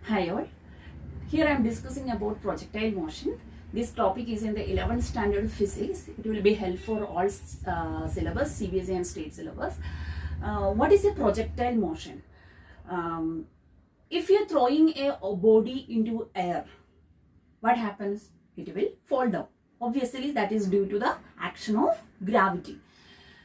Hi all. Here I am discussing about projectile motion. This topic is in the 11th standard physics. It will be held for all syllabus, CBSE and state syllabus. What is a projectile motion? If you are throwing a body into air, what happens? It will fall down. Obviously, that is due to the action of gravity.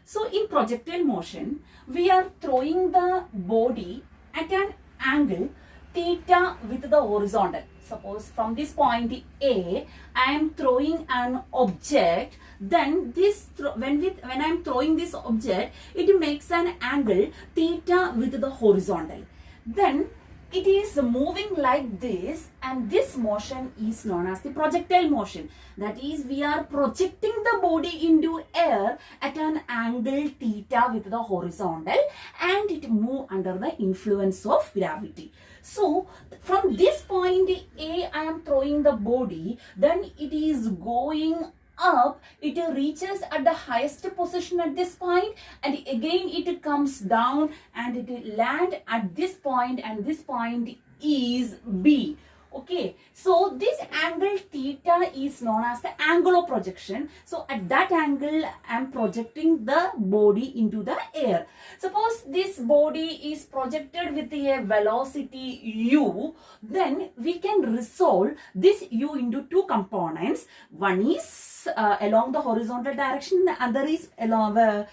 So, in projectile motion, we are throwing the body at an angle theta with the horizontal. Suppose from this point A, I am throwing an object. Then this when I am throwing this object, it makes an angle theta with the horizontal. Then it is moving like this, and this motion is known as the projectile motion. That is, we are projecting the body into air at an angle theta with the horizontal, and it moves under the influence of gravity. So from this point A, I am throwing the body, then it is going up, it reaches at the highest position at this point, and again it comes down and it will land at this point, and this point is B. Okay, so this angle theta is known as the angle of projection. So at that angle, I am projecting the body into the air. Suppose this body is projected with a velocity u, then we can resolve this u into two components. One is along the horizontal direction, the other is along the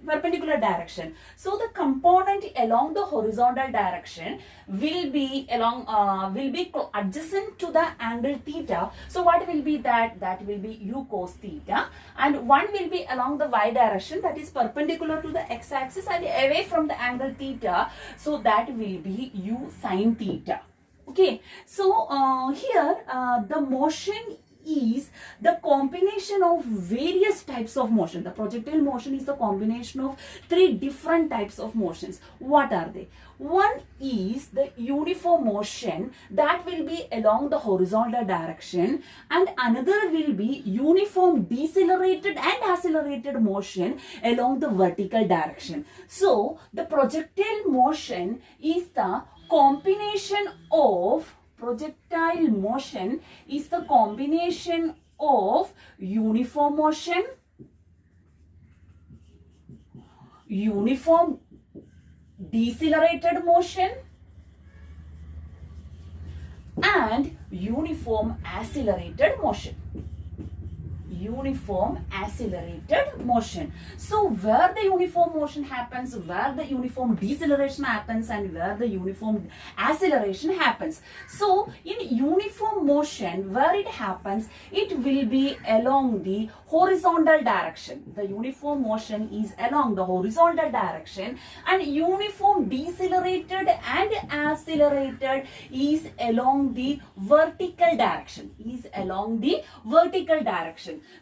perpendicular direction. So the component along the horizontal direction will be adjacent to the angle theta. So what will be that? That will be u cos theta, and one will be along the y direction, that is perpendicular to the x-axis and away from the angle theta. So that will be u sin theta. Okay, so here the motion is the combination of various types of motion. The projectile motion is the combination of three different types of motions. What are they? One is the uniform motion, that will be along the horizontal direction, and another will be uniform decelerated and accelerated motion along the vertical direction. So the projectile motion is the combination of projectile motion is the combination of uniform motion, uniform decelerated motion, and uniform accelerated motion. Uniform accelerated motion. So where the uniform motion happens, where the uniform deceleration happens, and where the uniform acceleration happens. So in uniform motion, where it happens, it will be along the horizontal direction. The uniform motion is along the horizontal direction, and uniform decelerated and accelerated is along the vertical direction.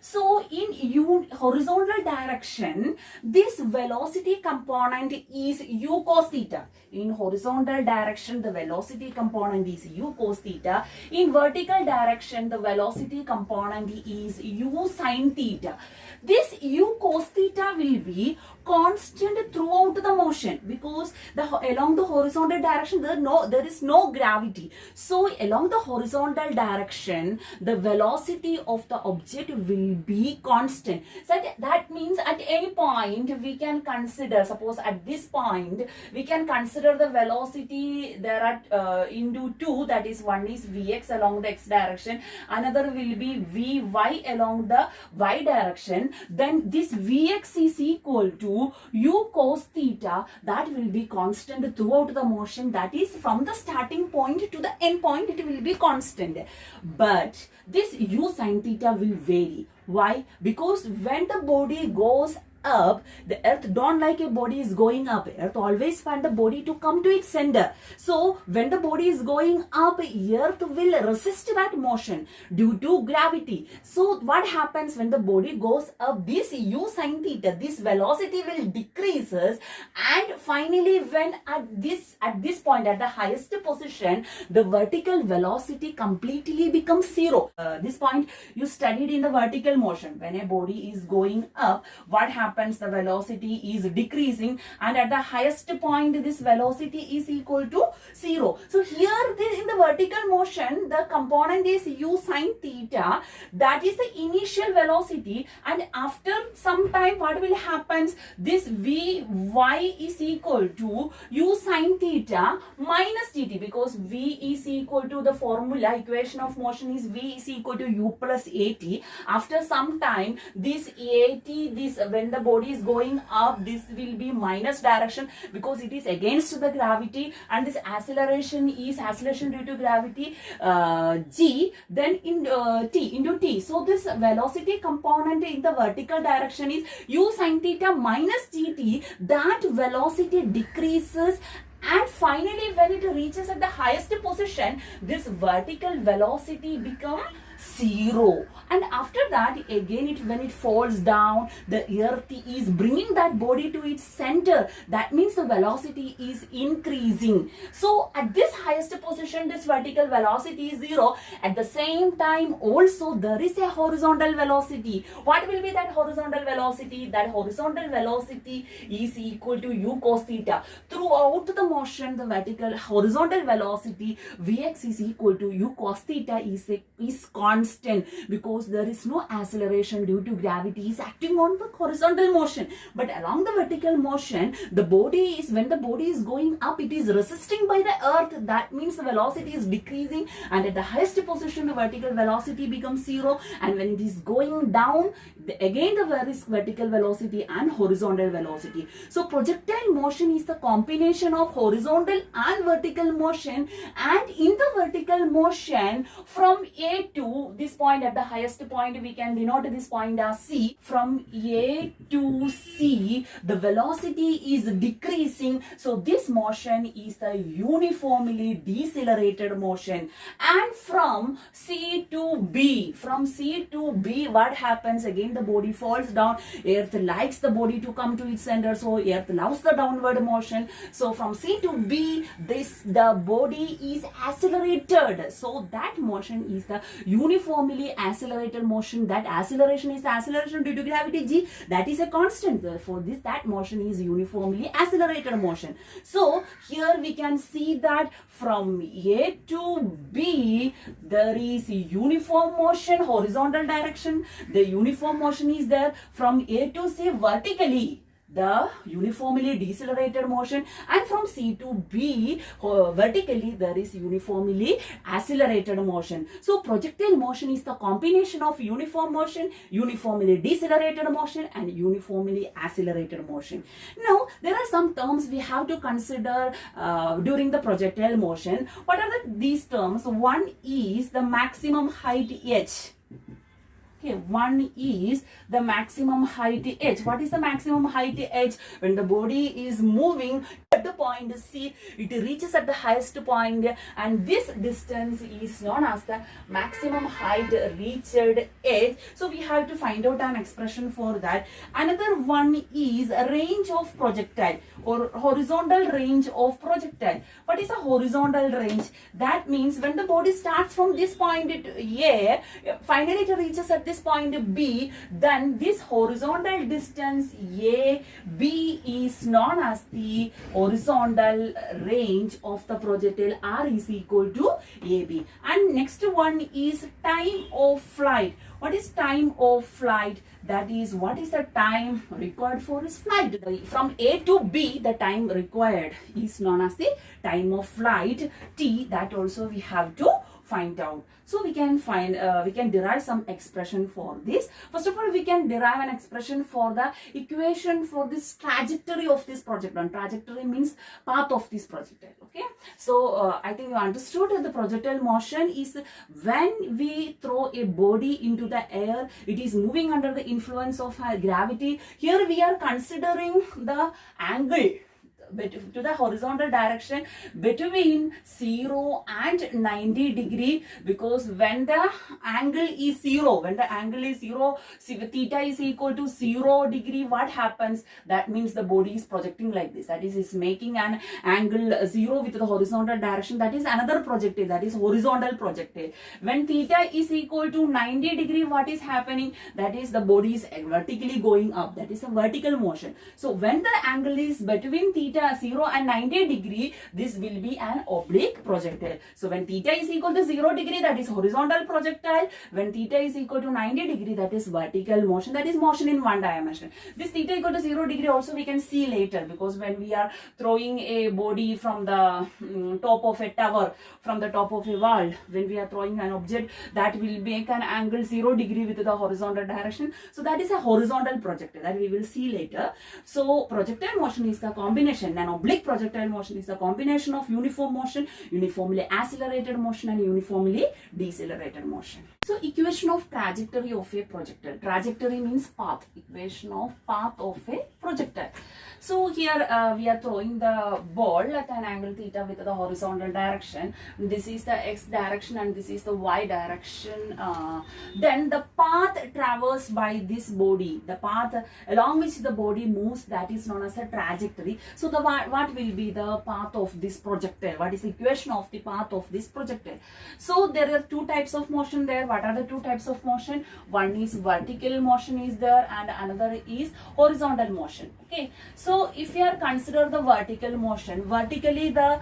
So in horizontal direction, this velocity component is u cos theta. In horizontal direction, the velocity component is u cos theta. In vertical direction, the velocity component is u sin theta. This u cos theta will be constant throughout the motion, because along the horizontal direction there is no gravity. So along the horizontal direction, the velocity of the object will be constant. So that means at any point we can consider, suppose at this point we can consider the velocity there at into two, that is, one is vx along the x direction, another will be vy along the y direction. Then this vx is equal to u cos theta, that will be constant throughout the motion. That is, from the starting point to the end point it will be constant. But this u sin theta will vary. Why? Because when the body goes up, the earth don't like a body is going up. Earth always want the body to come to its center. So when the body is going up, earth will resist that motion due to gravity. So what happens when the body goes up? This u sin theta, this velocity will decreases, and finally when at this point, at the highest position, the vertical velocity completely becomes zero. This point you studied in the vertical motion. When a body is going up, what happens? happens? The velocity is decreasing, and at the highest point this velocity is equal to 0. So here in the vertical motion, the component is u sine theta. That is the initial velocity, and after some time what will happen? This vy is equal to u sine theta minus dt, because v is equal to the formula equation of motion is v is equal to u plus at. After some time, this at, this when the body is going up, this will be minus direction because it is against the gravity, and this acceleration is acceleration due to gravity g, then in t into t. So this velocity component in the vertical direction is u sine theta minus dt. That velocity decreases, and finally when it reaches at the highest position, this vertical velocity becomes 0. And after that, again when it falls down, the earth is bringing that body to its center. That means the velocity is increasing. So at this highest position, this vertical velocity is 0. At the same time also there is a horizontal velocity. What will be that horizontal velocity? That horizontal velocity is equal to u cos theta. Throughout the motion, the vertical horizontal velocity Vx is equal to u cos theta is constant, because there is no acceleration due to gravity is acting on the horizontal motion. But along the vertical motion, the body is, when the body is going up, it is resisting by the earth. That means the velocity is decreasing, and at the highest position the vertical velocity becomes 0, and when it is going down, again there is vertical velocity and horizontal velocity. So projectile motion is the combination of horizontal and vertical motion, and in the vertical motion from A to this point, at the highest point we can denote this point as C. From A to C, the velocity is decreasing, so this motion is the uniformly decelerated motion. And from C to B, what happens? Again the body falls down. Earth likes the body to come to its center, so earth loves the downward motion. So from C to B, the body is accelerated, so that motion is the uniformly accelerated motion. That acceleration is the acceleration due to gravity g, that is a constant. Therefore that motion is uniformly accelerated motion. So here we can see that from A to B there is uniform motion, horizontal direction. The uniform motion is there. From A to C vertically, the uniformly decelerated motion, and from C to B vertically there is uniformly accelerated motion. So projectile motion is the combination of uniform motion, uniformly decelerated motion, and uniformly accelerated motion. Now there are some terms we have to consider during the projectile motion. What are these terms? One is the maximum height h. Okay, one is the maximum height h. What is the maximum height h? When the body is moving at the point C, it reaches at the highest point, and this distance is known as the maximum height reached h. So we have to find out an expression for that. Another one is a range of projectile, or horizontal range of projectile. What is a horizontal range? That means when the body starts from this point A, finally it reaches at this point B, then this horizontal distance AB is known as the horizontal range of the projectile. R is equal to AB. And next one is time of flight. What is time of flight? That is, what is the time required for his flight? From A to B, the time required is known as the time of flight, T. That also we have to find out. So we can derive some expression for this. First of all, we can derive an expression for the equation for this trajectory of this projectile. Trajectory means path of this projectile. Okay. So I think you understood that the projectile motion is when we throw a body into the air, it is moving under the influence of gravity. Here we are considering the angle. to the horizontal direction between 0 and 90 degree, because when the angle is 0, theta is equal to 0 degree, what happens? That means the body is projecting like this, that is it's making an angle 0 with the horizontal direction. That is another projectile, that is horizontal projectile. When theta is equal to 90 degree, what is happening? That is the body is vertically going up, that is a vertical motion. So when the angle is between theta 0 and 90 degree, this will be an oblique projectile. So when theta is equal to 0 degree, that is horizontal projectile. When theta is equal to 90 degree, that is vertical motion, that is motion in one dimension. This theta equal to 0 degree also we can see later, because when we are throwing a body from the top of a tower, from the top of a wall, when we are throwing an object, that will make an angle 0 degree with the horizontal direction. So that is a horizontal projectile, that we will see later. So projectile motion is the combination, an oblique projectile motion is the combination of uniform motion, uniformly accelerated motion and uniformly decelerated motion. So equation of trajectory of a projectile. Trajectory means path. Equation of path of a projectile. So here we are throwing the ball at an angle theta with the horizontal direction. This is the x direction and this is the y direction. Then the path traversed by this body, the path along which the body moves, that is known as a trajectory. So the what will be the path of this projectile? What is the equation of the path of this projectile? So there are two types of motion there. What are the two types of motion? One is vertical motion is there and another is horizontal motion. Okay, so if you are consider the vertical motion, vertically the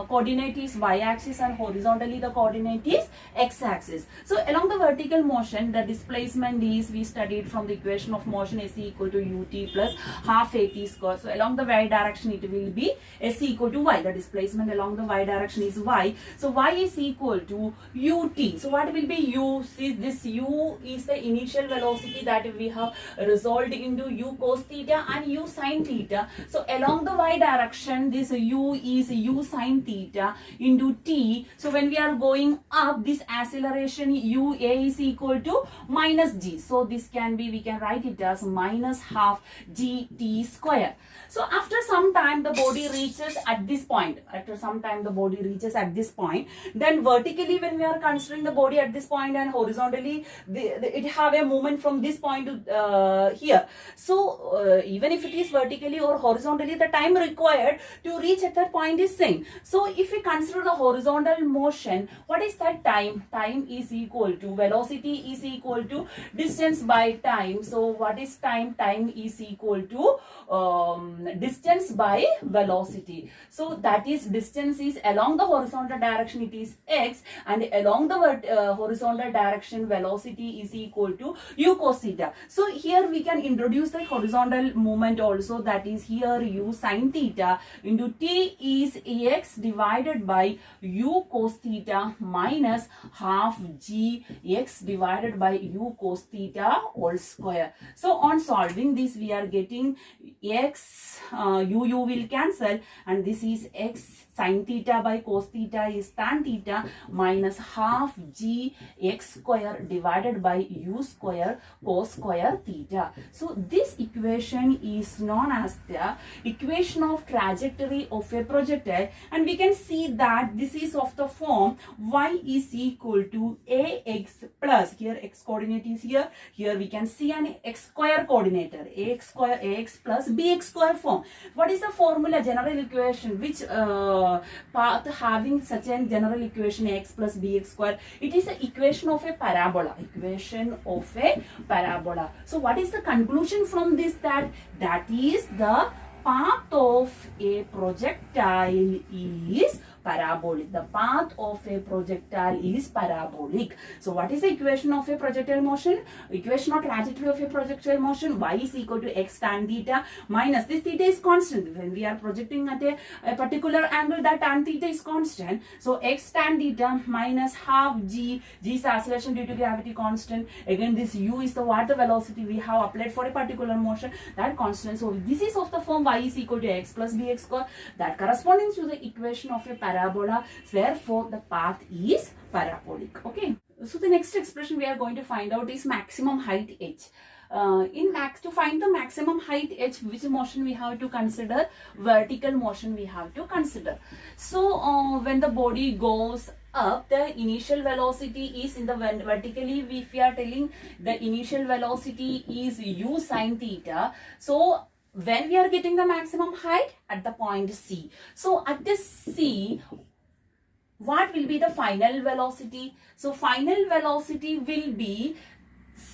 coordinate is y-axis and horizontally the coordinate is x-axis. So along the vertical motion, the displacement is, we studied from the equation of motion, s equal to ut plus half at square. So along the y direction it will be s equal to y. The displacement along the y direction is y. So y is equal to ut. So what will be u? See, this u is the initial velocity that we have resolved into u cos theta and u sin theta. So along the y direction, this u is u sin theta into t. So when we are going up, this acceleration ua is equal to minus g. So this can be, we can write it as minus half gt square. So after some time the body reaches at this point. After some time the body reaches at this point. Then vertically when we are considering the body at this point and horizontally it have a movement from this point to here. So even if it is vertically or horizontally, the time required to reach at that point is same. So if we consider the horizontal motion, what is that time? Time is equal to, velocity is equal to distance by time. So what is time? Time is equal to distance by velocity. So that is, distance is along the horizontal direction it is x, and along the horizontal direction velocity is equal to u cos theta. So here we can introduce the horizontal movement also, that is here u sin theta into t is x divided by u cos theta minus half g x divided by u cos theta whole square. So on solving this we are getting x, u will cancel, and this is x sin theta by cos theta is tan theta minus half g x square divided by u square cos square theta. So this equation is known as the equation of trajectory of a projectile, and we can see that this is of the form y is equal to ax plus, here x coordinate is here, here we can see an x square coordinator, ax square ax plus bx square form. What is the formula, general equation, which path having such a general equation x plus bx square? It is the equation of a parabola, equation of a parabola. So what is the conclusion from this? That is the path of a projectile is parabolic. The path of a projectile is parabolic. So what is the equation of a projectile motion? Equation of trajectory of a projectile motion, y is equal to x tan theta minus, this theta is constant. When we are projecting at a particular angle, that tan theta is constant. So x tan theta minus half g, g is acceleration due to gravity constant. Again this u is the what the velocity we have applied for a particular motion, that constant. So this is of the form y is equal to x plus bx square, that corresponding to the equation of a parabola. Therefore the path is parabolic. Okay, so the next expression we are going to find out is maximum height h. to find the maximum height h, which motion we have to consider? Vertical motion we have to consider. So when the body goes up, the initial velocity is in the vertically, if we are telling the initial velocity is u sine theta. So when we are getting the maximum height? At the point C. So at this C, what will be the final velocity? So final velocity will be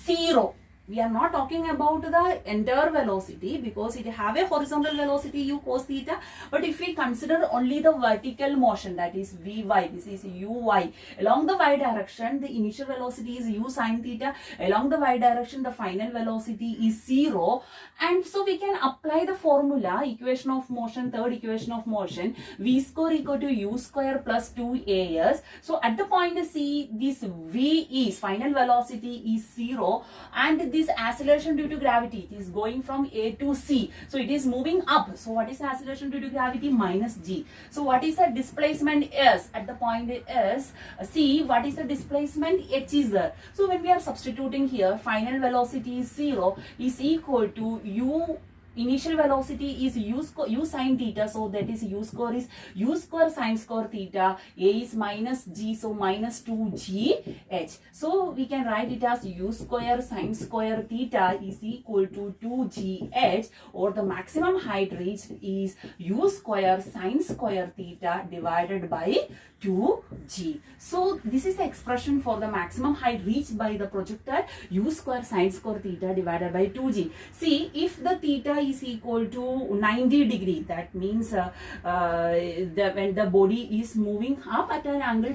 0. We are not talking about the entire velocity because it have a horizontal velocity u cos theta. But if we consider only the vertical motion, that is Vy, this is Uy. Along the y direction, the initial velocity is u sine theta. Along the y direction, the final velocity is 0. And so we can apply the formula, equation of motion, third equation of motion, v square equal to u square plus 2as. So at the point C, this v is, final velocity is 0, and this acceleration due to gravity, it is going from A to C. So it is moving up. So what is the acceleration due to gravity? Minus g. So what is the displacement S? At the point S, C, what is the displacement? H is there. So when we are substituting here, final velocity is 0 is equal to u, initial velocity is u sine theta, so that is u square is u square sine square theta, a is minus g, so minus 2g h. So we can write it as u square sine square theta is equal to 2g h, or the maximum height reached is u square sine square theta divided by 2g. So this is the expression for the maximum height reached by the projectile, u square sine square theta divided by 2g. See, if the theta is equal to 90 degree, that means when the body is moving up at an angle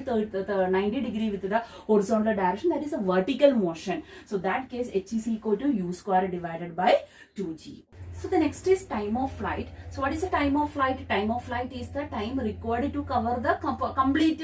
90 degree with the horizontal direction, that is a vertical motion. So that case h is equal to u square divided by 2g. So the next is time of flight. So what is the time of flight? Time of flight is the time required to cover the complete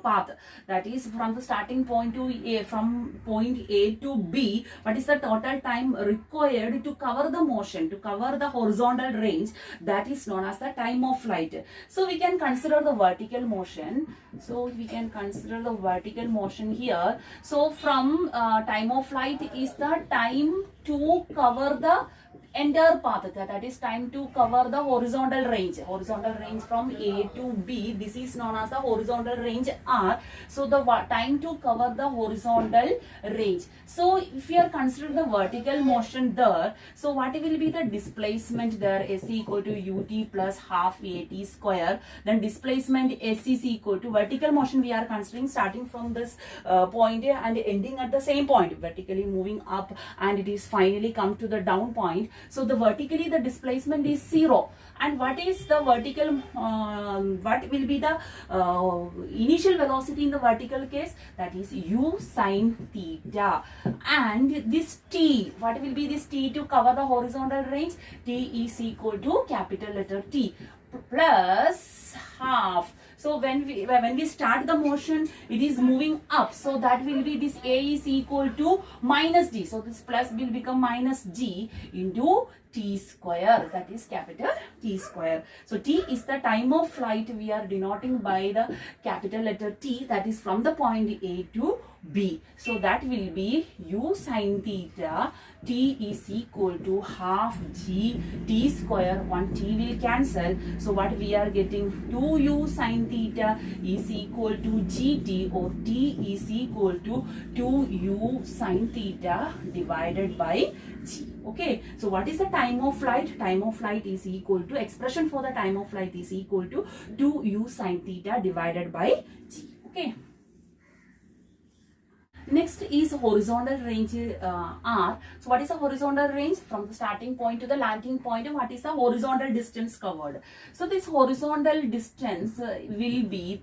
path. That is from the starting point to A, from point A to B. What is the total time required to cover the motion, to cover the horizontal range? That is known as the time of flight. So we can consider the vertical motion. So we can consider the vertical motion here. So from time of flight is the time to cover the entire path, that is time to cover the horizontal range from A to B. This is known as the horizontal range R. So the time to cover the horizontal range. So if we are considering the vertical motion there, so what will be the displacement there? S equal to ut plus half at square. Then displacement S is equal to vertical motion we are considering starting from this point and ending at the same point, vertically moving up, and it is finally come to the down point. So the vertically the displacement is 0. And what is the vertical, what will be the initial velocity in the vertical case? That is u sine theta. And this t, what will be this t to cover the horizontal range? T is equal to capital letter T plus half. So when we start the motion, it is moving up. So that will be this A is equal to minus G. So this plus will become minus G into T square, that is capital T square. So T is the time of flight we are denoting by the capital letter T, that is from the point A to B. So that will be u sine theta, T is equal to half G T square, one T will cancel. So what we are getting, 2u sine theta is equal to GT, or T is equal to 2u sine theta divided by G. Okay, so what is the time of flight? Time of flight is equal to, expression for the time of flight is equal to 2u sine theta divided by G. Okay. Next is horizontal range R. So what is the horizontal range? From the starting point to the landing point, what is the horizontal distance covered? So this horizontal distance will be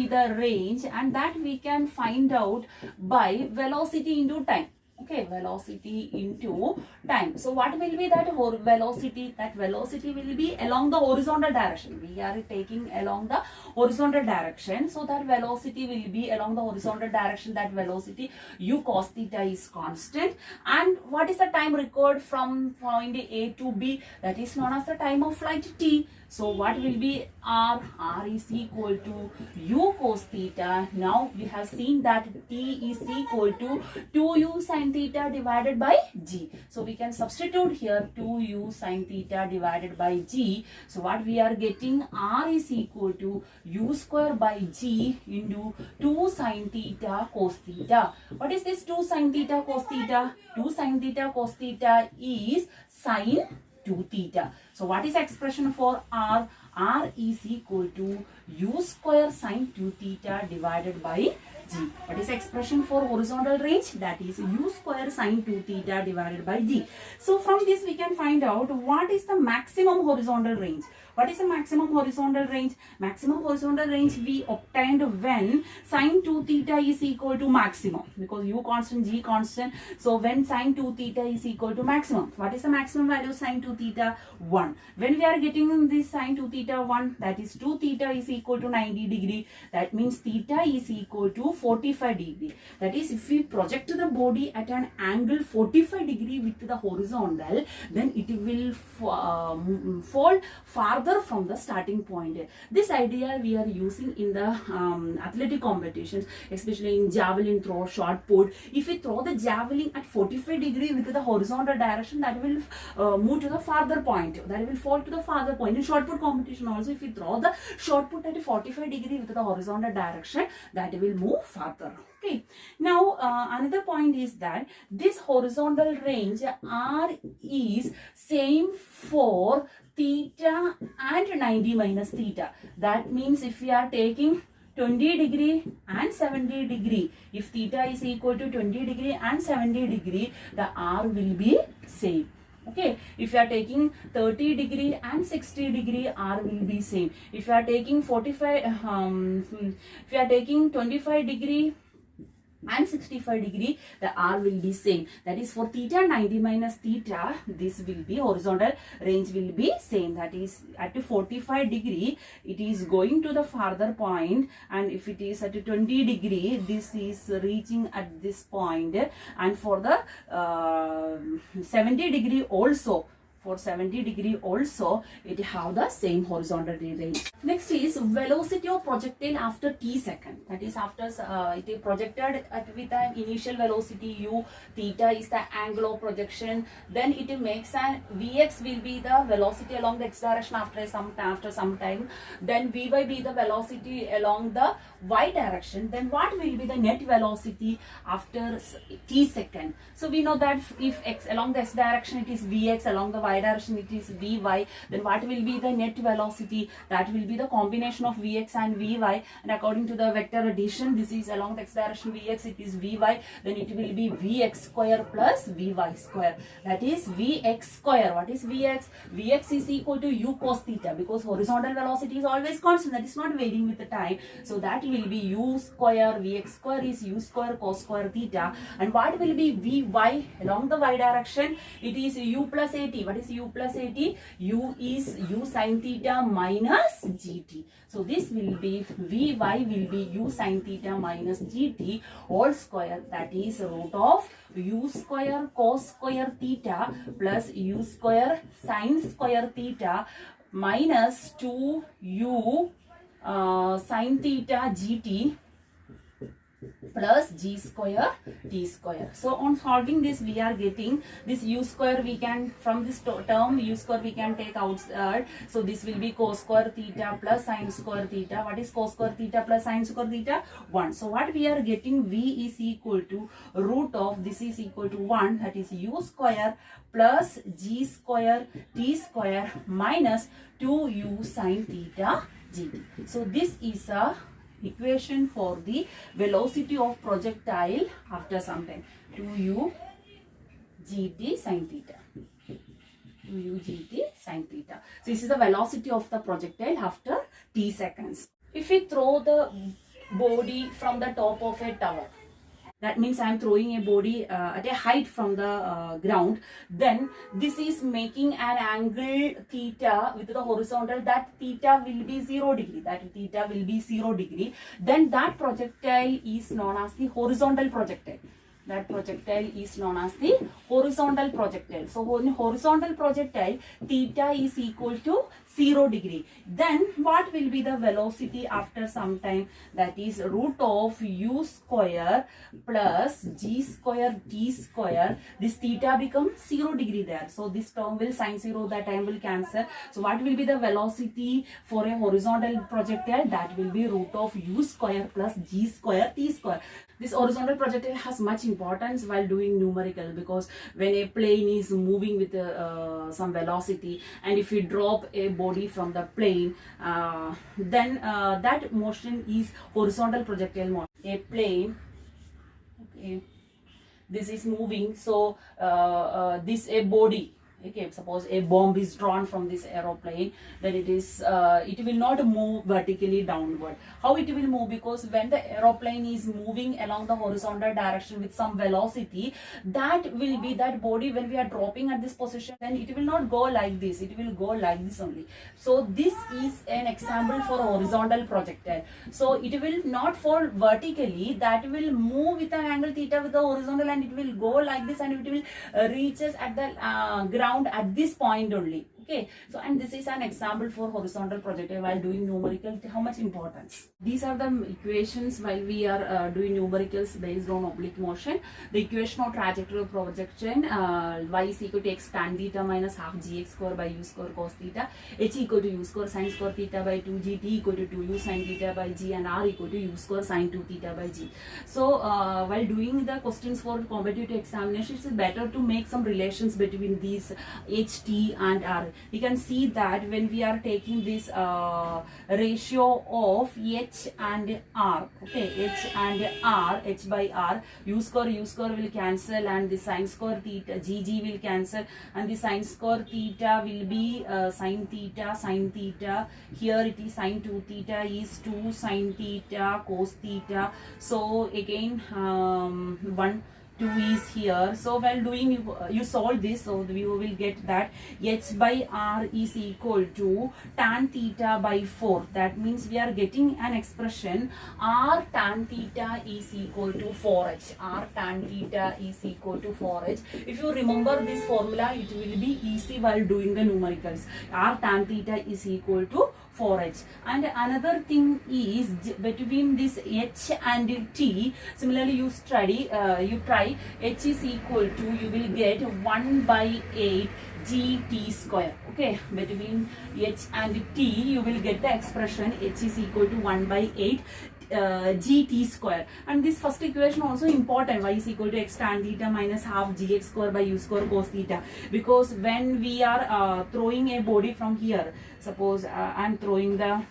the range, and that we can find out by velocity into time. Okay, velocity into time. So what will be that velocity? That velocity will be along the horizontal direction. We are taking along the horizontal direction. So that velocity will be along the horizontal direction. That velocity u cos theta is constant. And what is the time required from point A to B? That is known as the time of flight T. So what will be r? R is equal to u cos theta. Now we have seen that t is equal to 2u sin theta divided by g. So we can substitute here 2u sin theta divided by g. So what we are getting, r is equal to u square by g into 2 sin theta cos theta. What is this 2 sin theta cos theta? 2 sin theta cos theta is sin 2 theta. So what is expression for r? R is equal to u square sin 2 theta divided by g. What is expression for horizontal range? That is u square sin 2 theta divided by g. So from this we can find out what is the maximum horizontal range. What is the maximum horizontal range? Maximum horizontal range we obtained when sin 2 theta is equal to maximum, because u constant, g constant. So when sin 2 theta is equal to maximum, what is the maximum value of sin 2 theta? 1. When we are getting this sin 2 theta 1, that is 2 theta is equal to 90 degree. That means theta is equal to 45 degree. That is, if we project the body at an angle 45 degree with the horizontal, then it will fall farther from the starting point. This idea we are using in the athletic competitions, especially in javelin throw, shot put. If we throw the javelin at 45 degree with the horizontal direction, that will move to the farther point. That will fall to the farther point. In shot put competition also, if we throw the shot put at 45 degree with the horizontal direction, that will move farther. Okay. Now another point is that this horizontal range r is same for theta and 90 minus theta. That means if we are taking 20 degree and 70 degree, if theta is equal to 20 degree and 70 degree, the r will be same. Okay, if you are taking 30 degree and 60 degree, r will be same. If you are taking if you are taking 25 degree and 65 degree, the r will be same. That is, for theta 90 minus theta, this will be horizontal range will be same. That is, at 45 degree it is going to the farther point, and if it is at 20 degree, this is reaching at this point, and for the 70 degree also, for 70 degree also, it have the same horizontal range. Next is velocity of projectile after t second. That is, after it is projected with an initial velocity u, theta is the angle of projection. Then it makes an vx will be the velocity along the x direction after some time. Then vy be the velocity along the y direction. Then what will be the net velocity after t second? So we know that if x along the x direction it is vx, along the y direction it is vy, then what will be the net velocity? That will be the combination of vx and vy, and according to the vector addition, this is along the x direction vx, it is vy, then it will be vx square plus vy square. That is vx square. What is vx? Vx is equal to u cos theta, because horizontal velocity is always constant, that is not varying with the time. So that will be u square, vx square is u square cos square theta. And what will be vy along the y direction? It is u plus at. What is u plus at? U is u sin theta minus gt. So this will be vy will be u sin theta minus gt whole square, that is root of u square cos square theta plus u square sin square theta minus 2u sin theta gt plus g square t square. So on solving this, we are getting this u square, we can, from this term u square we can take outside. So this will be cos square theta plus sin square theta. What is cos square theta plus sin square theta? 1. So what we are getting, v is equal to root of, this is equal to 1, that is u square plus g square t square minus 2u sin theta gt. So this is a equation for the velocity of projectile after some time. 2u gt sin theta. 2u gt sin theta. So this is the velocity of the projectile after t seconds. If we throw the body from the top of a tower, that means I am throwing a body at a height from the ground, then this is making an angle theta with the horizontal, that theta will be 0 degree, that theta will be 0 degree. Then that projectile is known as the horizontal projectile. that projectile is known as the horizontal projectile. So in horizontal projectile, theta is equal to 0 degree. Then what will be the velocity after some time? That is root of u square plus g square t square. This theta becomes 0 degree there. So this term will sin 0, that time will cancel. So what will be the velocity for a horizontal projectile? That will be root of u square plus g square t square. This horizontal projectile has much importance while doing numerical, because when a plane is moving with some velocity, and if you drop a body from the plane, then that motion is horizontal projectile motion. A plane, okay, this is moving, so this a body. Okay, suppose a bomb is drawn from this aeroplane, then it will not move vertically downward. How it will move? Because when the aeroplane is moving along the horizontal direction with some velocity, that will be that body, when we are dropping at this position, then it will not go like this, it will go like this only. So this is an example for horizontal projectile. So it will not fall vertically, that will move with an angle theta with the horizontal, and it will go like this, and it will reaches at the ground at this point only. Okay, so and this is an example for horizontal projectile while doing numerical. How much importance? These are the equations while we are doing numericals based on oblique motion. The equation of trajectory of projection, y is equal to x tan theta minus half gx square by u square cos theta, h equal to u square sin square theta by 2g, t equal to 2u sin theta by g, and r equal to u square sin 2 theta by g. So while doing the questions for competitive examination, it's better to make some relations between these h, t and r. We can see that when we are taking this ratio of h and r, okay, h and r, h by r, u square will cancel, and the sin square theta, g will cancel, and the sin square theta will be sin theta. Here it is sin 2 theta is 2 sin theta cos theta. So again 1 2 is here. So while doing, you solve this, so you will get that h by r is equal to tan theta by 4. That means we are getting an expression r tan theta is equal to 4h. R tan theta is equal to 4h. If you remember this formula, it will be easy while doing the numericals. R tan theta is equal to 4h. And another thing is between this h and t, similarly you try h is equal to, you will get 1 by 8 gt square. Okay, between h and t you will get the expression h is equal to 1 by 8 gt square. And this first equation also important, y is equal to x tan theta minus half gx square by u square cos theta, because when we are throwing a body from here, suppose I am throwing the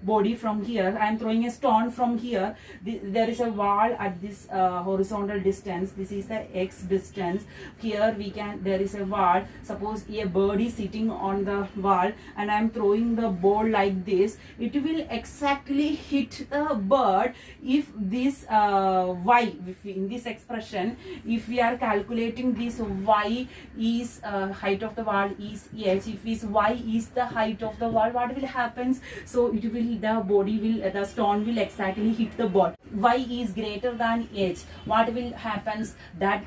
body from here, I am throwing a stone from here, there is a wall at this horizontal distance, this is the x distance. Here there is a wall, suppose a bird is sitting on the wall, and I am throwing the ball like this, it will exactly hit the bird if this y, if in this expression, if we are calculating this y is height of the wall is h, if this y is the height of the wall, what will happen? So it will, the stone will exactly hit the ball. Y is greater than h. What will happen? That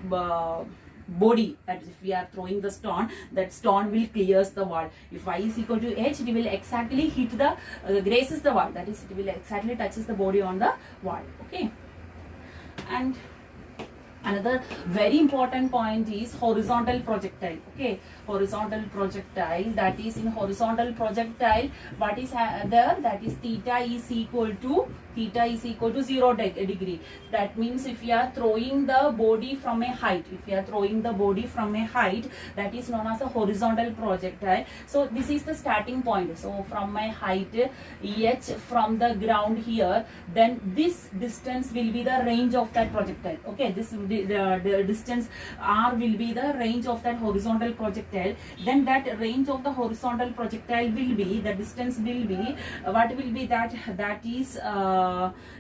body, that if we are throwing the stone, that stone will clears the wall. If y is equal to h, it will exactly hit the graces the wall. That is, it will exactly touches the body on the wall. Okay, and another very important point is horizontal projectile. Okay, horizontal projectile, that is in horizontal projectile, what is there? That is theta is equal to 0 degree. That means if you are throwing the body from a height, that is known as a horizontal projectile. So this is the starting point. So from my height h from the ground here, then this distance will be the range of that projectile. Okay, this the distance r will be the range of that horizontal projectile. Then that range of the horizontal projectile will be, the distance will be, what will be that? That is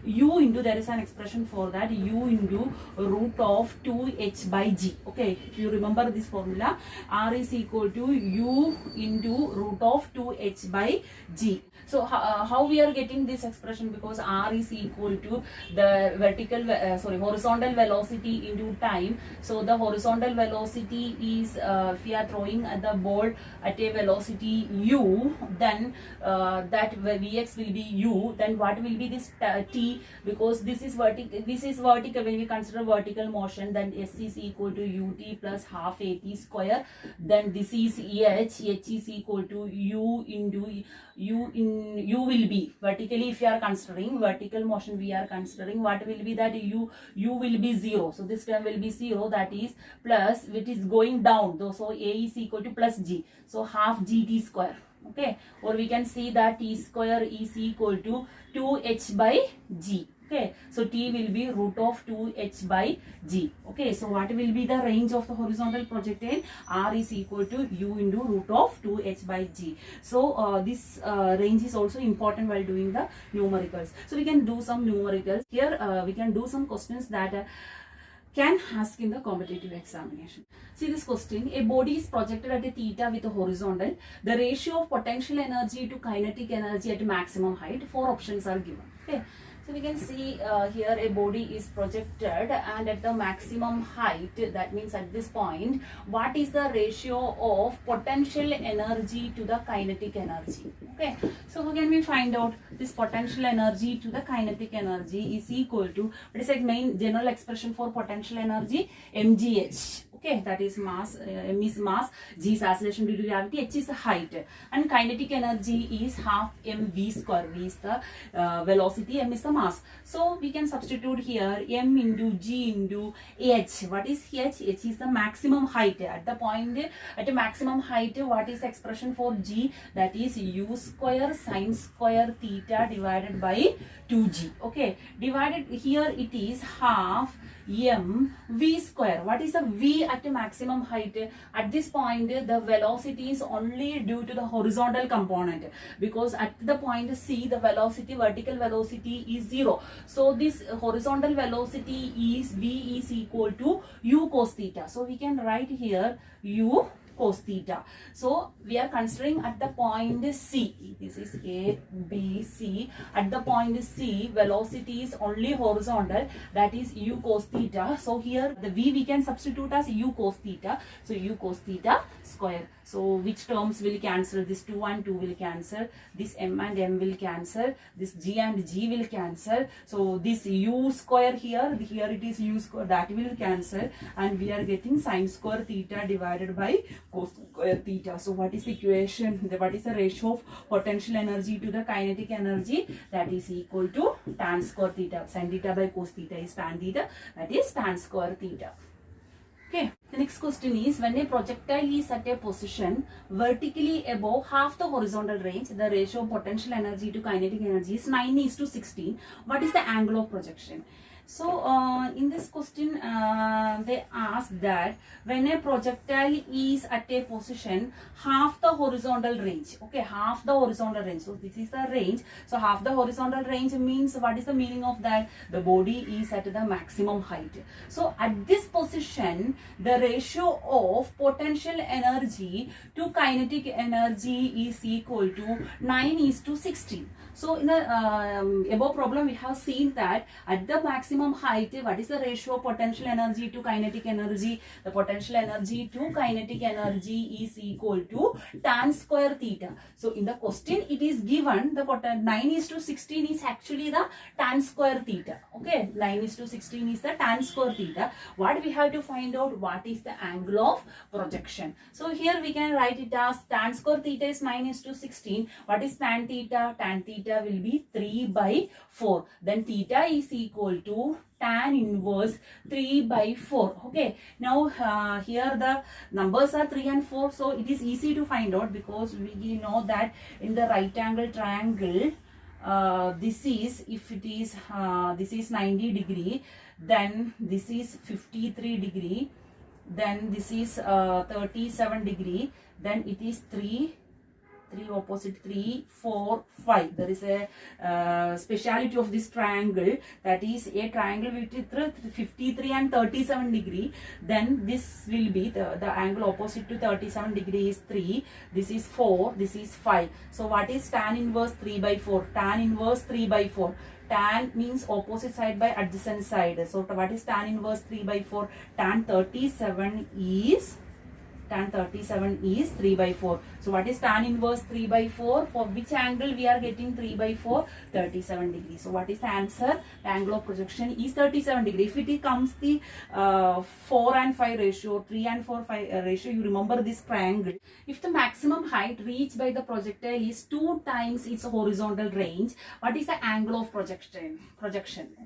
u into, there is an expression for that, u into root of 2h by g. Okay, if you remember this formula, r is equal to u into root of 2h by g. So how we are getting this expression? Because r is equal to the horizontal velocity into time. So the horizontal velocity is, if we are throwing the ball at a velocity u, then that vx will be u. Then what will be this t? Because this is vertical. When we consider vertical motion, then s is equal to ut plus half at square. Then this is h is equal to u into u will be vertically. If you are considering vertical motion, we are considering what will be that u will be 0. So this term will be 0, that is plus, which is going down though. So a is equal to plus g, so half gt square. Okay, or we can see that t square is equal to 2h by g. Okay, so t will be root of 2h by g. Okay, so what will be the range of the horizontal projectile? R is equal to u into root of 2h by g. So this range is also important while doing the numericals. So we can do some numericals here. We can do some questions that can ask in the competitive examination. See this question: a body is projected at a theta with a horizontal. The ratio of potential energy to kinetic energy at maximum height. 4 options are given. Okay. So we can see here a body is projected and at the maximum height, that means at this point, what is the ratio of potential energy to the kinetic energy? Okay, so how can we find out this potential energy to the kinetic energy is equal to, what is the main general expression for potential energy? mgh. Okay, that is mass, m is mass, g is acceleration due to gravity, h is the height, and kinetic energy is half mv square. V is the velocity, m is the mass. So we can substitute here m into g into h. What is h? H is the maximum height. At the point, at a maximum height, what is the expression for g? That is u square sine square theta divided by 2g. Okay, divided here it is half m v square. What is the v at a maximum height? At this point, the velocity is only due to the horizontal component, because at the point C, the velocity, vertical velocity is 0. So this horizontal velocity is v is equal to u cos theta. So we can write here u cos theta. So we are considering at the point C. This is A, B, C. At the point C, velocity is only horizontal, that is u cos theta. So here the v we can substitute as u cos theta. So u cos theta square. So which terms will cancel? This 2 and 2 will cancel. This m and m will cancel. This g and g will cancel. So this u square here it is u square, that will cancel, and we are getting sine square theta divided by cos square theta. So what is the equation? What is the ratio of potential energy to the kinetic energy? That is equal to tan square theta. Sin theta by cos theta is tan theta, that is tan square theta. Okay, the next question is, when a projectile is at a position vertically above half the horizontal range, the ratio of potential energy to kinetic energy is 9:16. What is the angle of projection? So in this question they ask that when a projectile is at a position half the horizontal range, okay, half the horizontal range, so this is the range, so half the horizontal range means, what is the meaning of that? The body is at the maximum height. So at this position, the ratio of potential energy to kinetic energy is equal to 9:16. So in the above problem, we have seen that at the maximum height, what is the ratio of potential energy to kinetic energy? The potential energy to kinetic energy is equal to tan square theta. So in the question, it is given the 9:16 is actually the tan square theta. Okay, 9:16 is the tan square theta. What we have to find out? What is the angle of projection? So here we can write it as tan square theta is 9:16. What is tan theta? Tan theta will be 3/4. Then theta is equal to tan inverse 3/4. Okay, now here the numbers are 3 and 4, so it is easy to find out, because we know that in the right angle triangle, this is, if it is this is 90 degree, then this is 53 degree, then this is 37 degree, then it is 3 opposite 3, 4, 5. There is a speciality of this triangle, that is a triangle with 53 and 37 degree. Then this will be the angle opposite to 37 degree is 3. This is 4. This is 5. So what is tan inverse 3/4? Tan inverse 3/4. Tan means opposite side by adjacent side. So what is tan inverse 3 by 4? Tan 37 is 3 by 4. So what is tan inverse 3 by 4? For which angle we are getting 3 by 4? 37 degrees. So what is the answer? The angle of projection is 37 degrees. If it comes the 4 and 5 ratio, 3 and 4 5 ratio, you remember this triangle. If the maximum height reached by the projectile is 2 times its horizontal range, what is the angle of projection?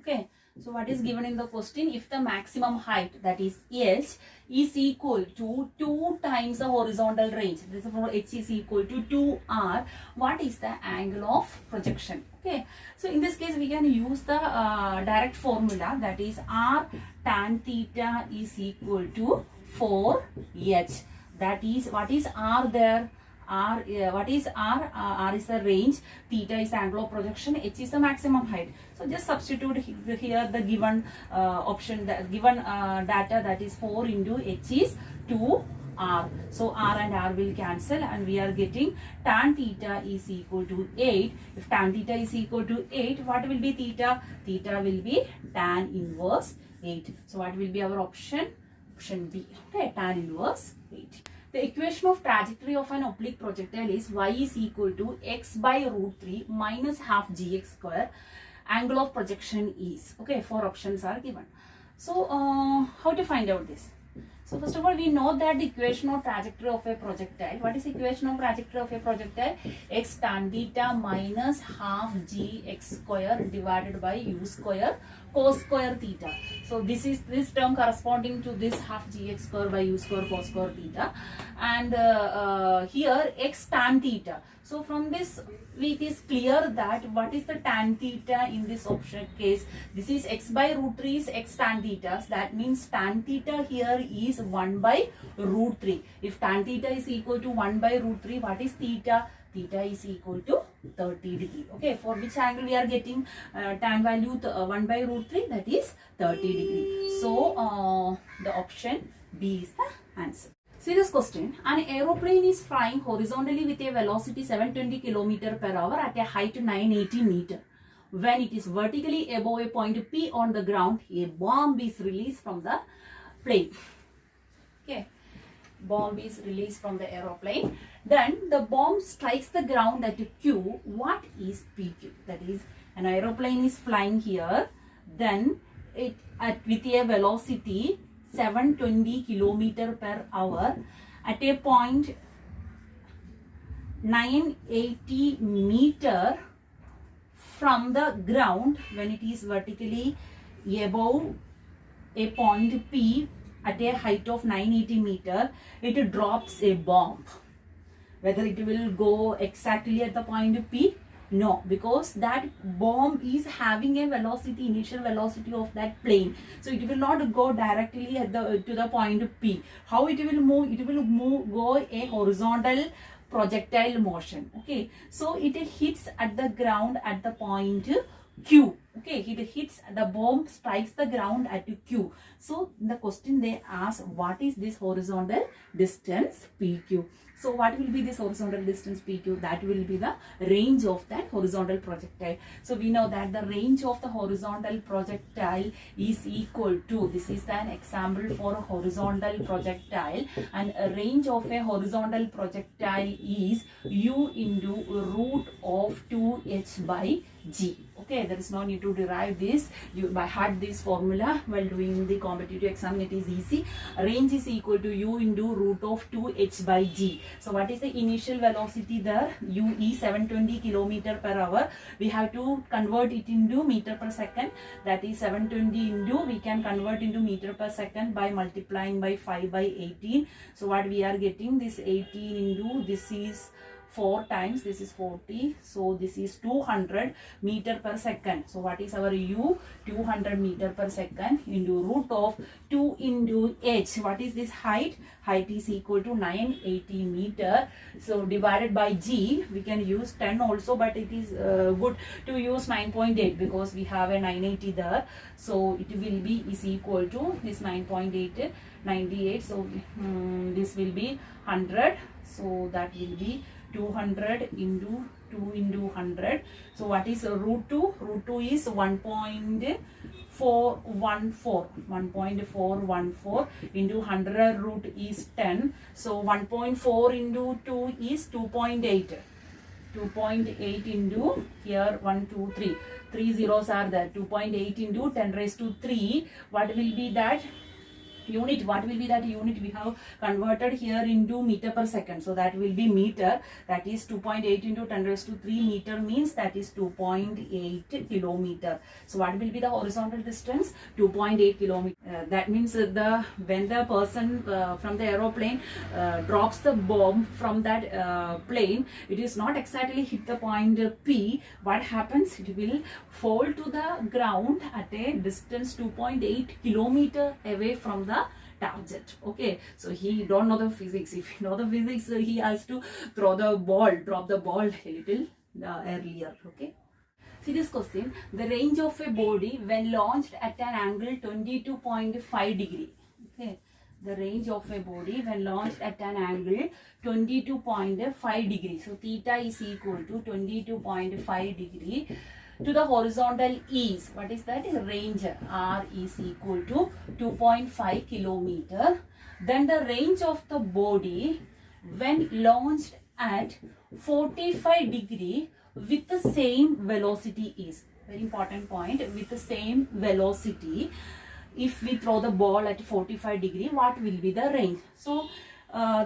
Okay. So what is given in the question? If the maximum height, that is h, is equal to 2 times the horizontal range, this is for h is equal to 2r, what is the angle of projection? Okay. So in this case we can use the direct formula, that is r tan theta is equal to 4h. That is, what is r there? R, what is R? R is the range, theta is the angle of projection, h is the maximum height. So just substitute here the given option, the given data, that is 4 into h is 2r. So r and r will cancel and we are getting tan theta is equal to 8. If tan theta is equal to 8, what will be theta? Theta will be tan inverse 8. So what will be our option? Option B. Okay, tan inverse 8. The equation of trajectory of an oblique projectile is y is equal to x by root 3 minus half gx square. Angle of projection is, okay, 4 options are given. So how to find out this? So first of all, we know that the equation of trajectory of a projectile. What is the equation of trajectory of a projectile? X tan theta minus half gx square divided by u square cos square theta. So this is this term corresponding to this half gx square by u square cos square theta, and here x tan theta. So from this it is clear that what is the tan theta in this option case? This is x by root 3 is x tan theta. That means tan theta here is 1 by root 3. If tan theta is equal to 1 by root 3, what is theta? Theta is equal to 30 degree. Okay, for which angle we are getting tan value 1 by root 3, that is 30 degree. So the option B is the answer. See this question. An aeroplane is flying horizontally with a velocity 720 km per hour at a height 980 meter. When it is vertically above a point P on the ground, a bomb is released from the plane. Okay, bomb is released from the aeroplane. Then the bomb strikes the ground at Q. What is PQ? That is, an aeroplane is flying here. Then it with a velocity 720 km per hour at a point 980 meter from the ground. When it is vertically above a point P at a height of 980 meter, it drops a bomb. Whether it will go exactly at the point P? No, because that bomb is having a velocity, initial velocity of that plane. So it will not go directly at the to the point P. How it will move? It will go a horizontal projectile motion. Okay, so it hits at the ground at the point Q. Okay, it hits, the bomb strikes the ground at Q. So in the question they ask, what is this horizontal distance PQ? So what will be this horizontal distance PQ? That will be the range of that horizontal projectile. So we know that the range of the horizontal projectile is equal to, this is an example for a horizontal projectile, and a range of a horizontal projectile is u into root of 2h by g. Okay, there is no need to derive this. You by heart this formula while doing the competitive exam, it is easy. Range is equal to u into root of 2h by g. So what is the initial velocity there? U is 720 km per hour. We have to convert it into meter per second. That is 720 into, we can convert into meter per second by multiplying by 5 by 18. So what we are getting, this 18 into, this is 4 times, this is 40, so this is 200 meter per second. So what is our u? 200 meter per second into root of 2 into h. What is this height? Height is equal to 980 meter. So divided by g, we can use 10 also, but it is good to use 9.8 because we have a 980 there. So it will be is equal to this 9.8, 98. So this will be 100. So that will be 200 into 2 into 100. So what is root 2? Root 2 is 1.414. 1.414 into 100 root is 10. So 1.4 into 2 is 2.8. 2.8 into here 1, 2, 3. 3 zeros are there. 2.8 into 10 raised to 3. What will be that unit? What will be that unit? We have converted here into meter per second. So that will be meter. That is 2.8 into 10 raised to 3 meter means that is 2.8 kilometer. So what will be the horizontal distance? 2.8 kilometer. That means when the person from the aeroplane drops the bomb from that plane, it is not exactly hit the point P. What happens? It will fall to the ground at a distance 2.8 kilometer away from the target. Okay, so he don't know the physics. If he know the physics, he has to drop the ball a little earlier. Okay. See this question. The range of a body when launched at an angle 22.5 degree. Okay. The range of a body when launched at an angle 22.5 degree. So theta is equal to 22.5 degree to the horizontal is, what is that? Range R is equal to 2.5 kilometer. Then the range of the body when launched at 45 degree with the same velocity is, very important point, with the same velocity. If we throw the ball at 45 degree, what will be the range? So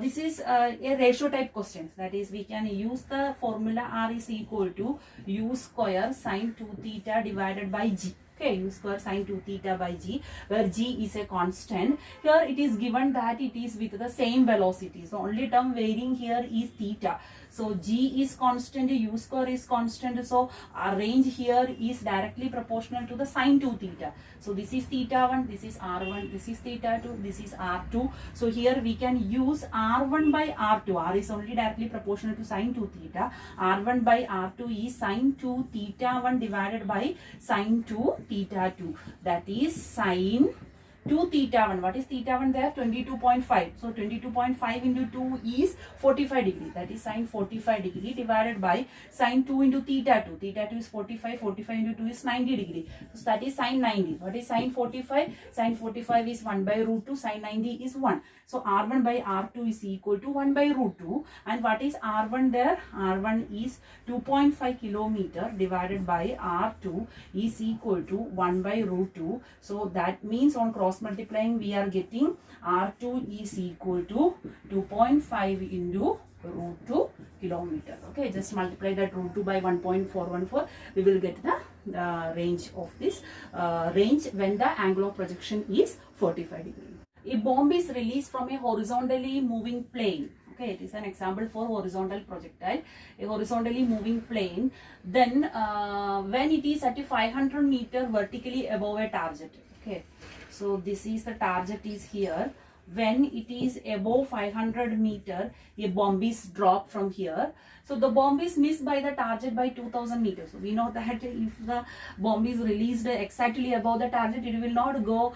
this is a ratio type question. That is, we can use the formula R is equal to U square sine 2 theta divided by G. Okay, U square sine 2 theta by G, where G is a constant. Here it is given that it is with the same velocity. So only term varying here is theta. So G is constant, U square is constant. So our range here is directly proportional to the sine 2 theta. So this is theta 1, this is R1, this is theta 2, this is R2. So here we can use R1 by R2. R is only directly proportional to sine 2 theta. R1 by R2 is sine 2 theta 1 divided by sine 2 theta 2. That is sine 2 theta 1. What is theta 1 there? 22.5. So 22.5 into 2 is 45 degree. That is sine 45 degree divided by sine 2 into theta 2. Theta 2 is 45. 45 into 2 is 90 degree. So that is sine 90. What is sine 45? Sine 45 is 1 by root 2. Sine 90 is 1. So R1 by R2 is equal to 1 by root 2. And what is R1 there? R1 is 2.5 kilometer divided by R2 is equal to 1 by root 2. So that means on cross multiplying we are getting R2 is equal to 2.5 into root 2 kilometer. Okay, just multiply that root 2 by 1.414. We will get the range of this range when the angle of projection is 45 degree. A bomb is released from a horizontally moving plane. Okay, it is an example for horizontal projectile. A horizontally moving plane. Then when it is at a 500 meter vertically above a target. Okay, so this is the target is here. When it is above 500 meter, a bomb is dropped from here. So the bomb is missed by the target by 2000 meters. So we know that if the bomb is released exactly above the target, it will not go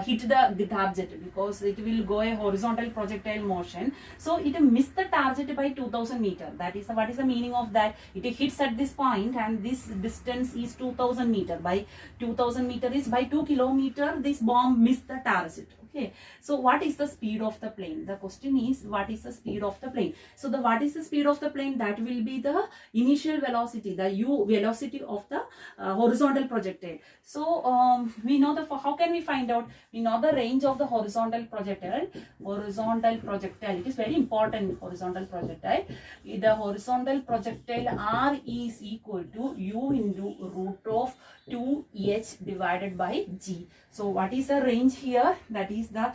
hit the target because it will go a horizontal projectile motion. So it missed the target by 2000 meter. That is what is the meaning of that? It hits at this point and this distance is 2000 meter. By 2000 meter is by 2 kilometer. This bomb missed the target. Okay, so what is the speed of the plane? The question is, what is the speed of the plane? So the what is the speed of the plane? That will be the initial velocity, the u velocity of the horizontal projectile. So we know the, how can we find out? We know the range of the horizontal projectile. Horizontal projectile, it is very important. Horizontal projectile, the horizontal projectile R is equal to u into root of 2h divided by g. So what is the range here? That is the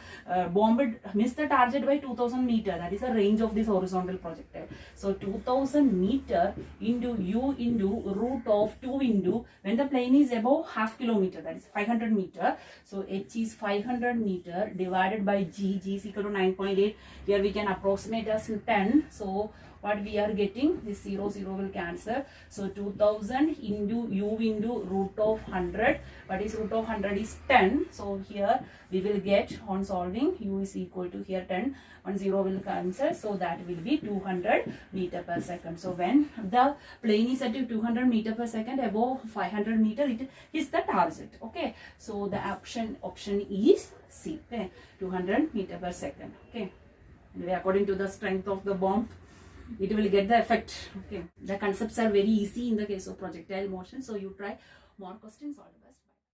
bomb missed the target by 2000 meter. That is the range of this horizontal projectile. So 2000 meter into u into root of 2 into, when the plane is above half kilometer, that is 500 meter. So h is 500 meter divided by g. G is equal to 9.8. Here we can approximate as 10. So what we are getting, this 0 0 will cancel. So 2000 into u into root of 100. What is root of 100 is 10. So here we will get, on solving, u is equal to here 10. 1 0 will cancel. So that will be 200 meter per second. So when the plane is at 200 meter per second, above 500 meter, it is the target. Okay. So the option is C. Okay. 200 meter per second. Okay. Anyway, according to the strength of the bomb, it will get the effect. Okay. The concepts are very easy in the case of projectile motion. So you try more questions. All the best.